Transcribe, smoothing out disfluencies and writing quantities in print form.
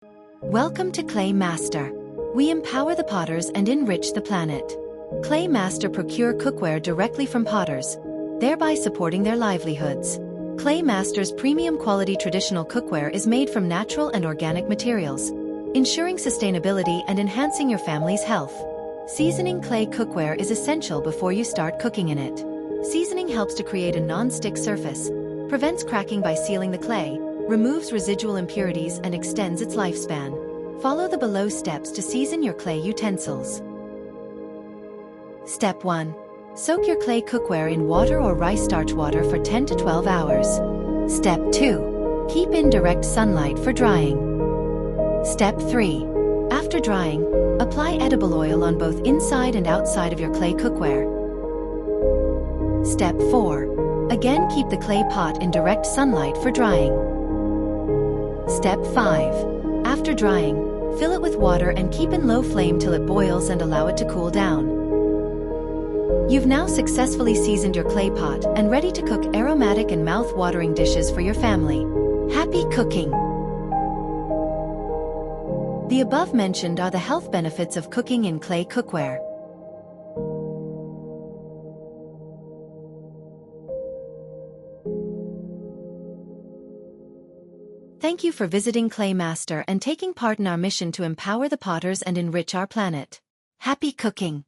Welcome to Claymaster. We empower the potters and enrich the planet. Claymaster procure cookware directly from potters, thereby supporting their livelihoods. Claymaster's premium quality traditional cookware is made from natural and organic materials, ensuring sustainability and enhancing your family's health. Seasoning clay cookware is essential before you start cooking in it. Seasoning helps to create a non-stick surface, prevents cracking by sealing the clay, removes residual impurities and extends its lifespan. Follow the below steps to season your clay utensils. Step 1. Soak your clay cookware in water or rice starch water for 10 to 12 hours. Step 2. Keep in direct sunlight for drying. Step 3. After drying, apply edible oil on both inside and outside of your clay cookware. Step 4. Again, keep the clay pot in direct sunlight for drying. Step 5. After drying, fill it with water and keep in low flame till it boils and allow it to cool down. You've now successfully seasoned your clay pot and ready to cook aromatic and mouth-watering dishes for your family. Happy cooking! The above mentioned are the health benefits of cooking in clay cookware. Thank you for visiting Claymaster and taking part in our mission to empower the potters and enrich our planet. Happy cooking!